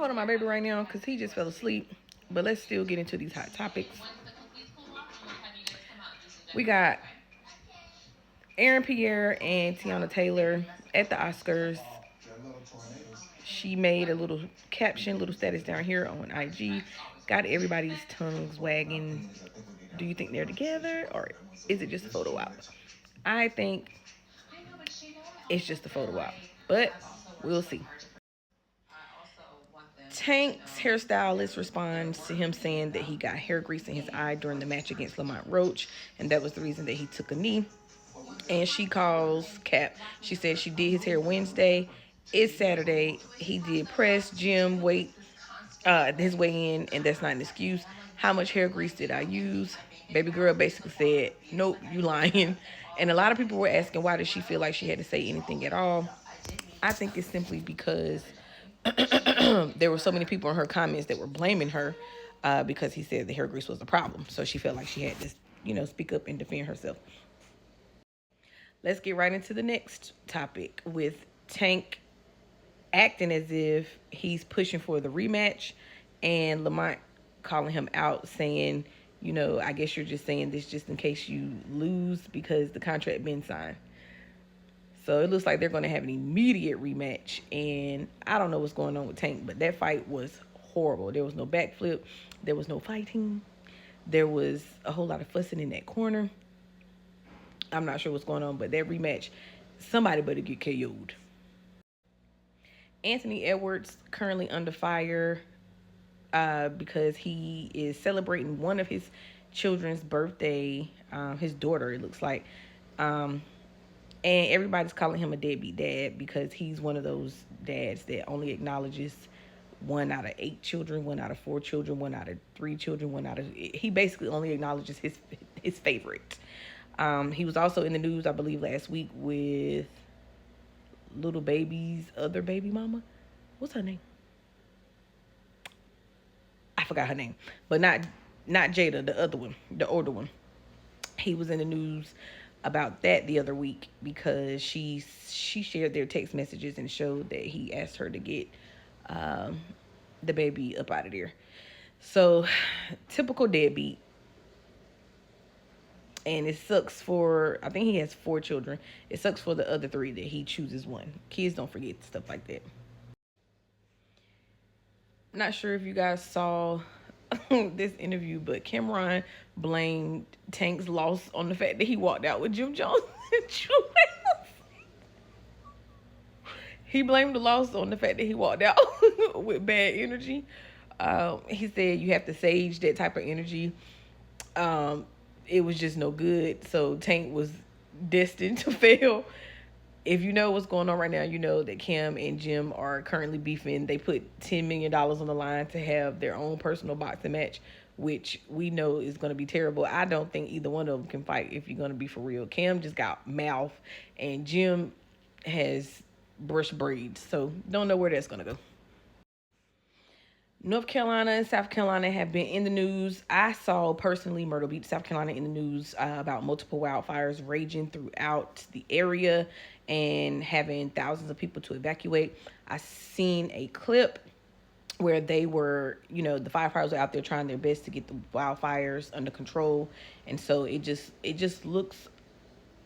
holding my baby right now because he just fell asleep. But let's still get into these hot topics. We got Aaron Pierre and Tiana Taylor at the Oscars. She made a little caption, little status down here on IG. Got everybody's tongues wagging. Do you think they're together or is it just a photo op? I think it's just a photo op, but we'll see. Tank's hairstylist responds to him saying that he got hair grease in his eye during the match against Lamont Roach, and that was the reason that he took a knee. And she calls Cap. She said she did his hair Wednesday. It's Saturday. He did press, gym, weight, his weigh in, and that's not an excuse. How much hair grease did I use? Baby girl basically said, nope, you lying. And a lot of people were asking why did she feel like she had to say anything at all. I think it's simply because there were so many people in her comments that were blaming her because he said the hair grease was the problem. So she felt like she had to, speak up and defend herself. Let's get right into the next topic with Tank acting as if he's pushing for the rematch and Lamont calling him out saying, I guess you're just saying this just in case you lose because the contract been signed. So it looks like they're going to have an immediate rematch. And I don't know what's going on with Tank, but that fight was horrible. There was no backflip. There was no fighting. There was a whole lot of fussing in that corner. I'm not sure what's going on, but that rematch, somebody better get KO'd. Anthony Edwards currently under fire because he is celebrating one of his children's birthday, his daughter, it looks like. And everybody's calling him a deadbeat dad because he's one of those dads that only acknowledges 1 out of 8 children, 1 out of 4 children, 1 out of 3 children, he basically only acknowledges his favorite. He was also in the news, I believe, last week with little baby's other baby mama. What's her name? I forgot her name, but not Jada, the other one, the older one. He was in the news about that the other week because she shared their text messages and showed that he asked her to get the baby up out of there. So typical deadbeat. And it sucks for, I think he has 4 children. It sucks for the other 3 that he chooses one. Kids don't forget stuff like that. Not sure if you guys saw this interview, but CamRON blamed Tank's loss on the fact that he walked out with Jim Jones and Julius. He blamed the loss on the fact that he walked out with bad energy. He said you have to sage that type of energy. It was just no good. So Tank was destined to fail. If you know what's going on right now, you know that Cam and Jim are currently beefing. They put $10 million on the line to have their own personal boxing match, which we know is going to be terrible. I don't think either one of them can fight if you're going to be for real. Cam just got mouth, and Jim has brush braids. So don't know where that's going to go. North Carolina and South Carolina have been in the news. I saw personally Myrtle Beach, South Carolina in the news about multiple wildfires raging throughout the area and having thousands of people to evacuate. I seen a clip where they were, the firefighters were out there trying their best to get the wildfires under control. And so it just looks,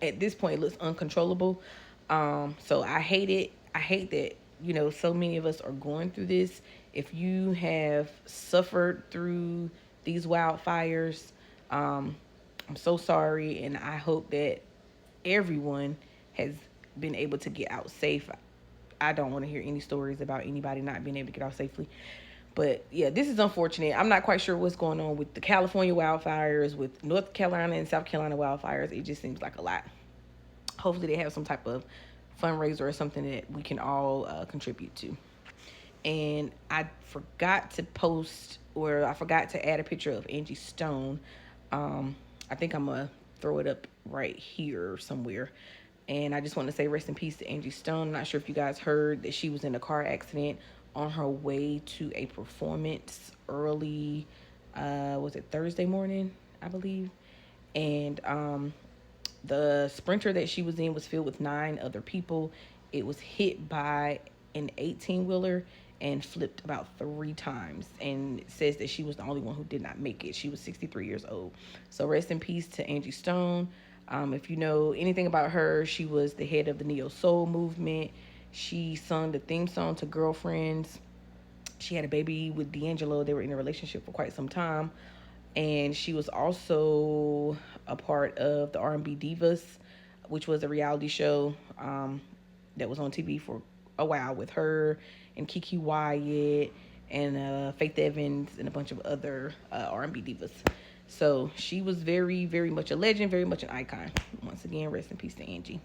at this point, it looks uncontrollable. So I hate it. I hate that, so many of us are going through this. If you have suffered through these wildfires, I'm so sorry, and I hope that everyone has been able to get out safe. I don't want to hear any stories about anybody not being able to get out safely. But yeah, this is unfortunate. I'm not quite sure what's going on with the California wildfires, with North Carolina and South Carolina wildfires. It just seems like a lot. Hopefully they have some type of fundraiser or something that we can all contribute to. And I forgot to add a picture of Angie Stone. I think I'm going to throw it up right here somewhere. And I just want to say rest in peace to Angie Stone. I'm not sure if you guys heard that she was in a car accident on her way to a performance early, was it Thursday morning, I believe. And the Sprinter that she was in was filled with 9 other people. It was hit by an 18-wheeler, and flipped about 3 times, and it says that she was the only one who did not make it. She was 63 years old. So rest in peace to Angie Stone. If you know anything about her, she was the head of the neo soul movement. She sung the theme song to Girlfriends. She had a baby with D'Angelo. They were in a relationship for quite some time. And she was also a part of the R&B Divas, which was a reality show that was on TV for a while with her and Kiki Wyatt and Faith Evans and a bunch of other R&B divas. So she was very, very much a legend, very much an icon. Once again, rest in peace to Angie.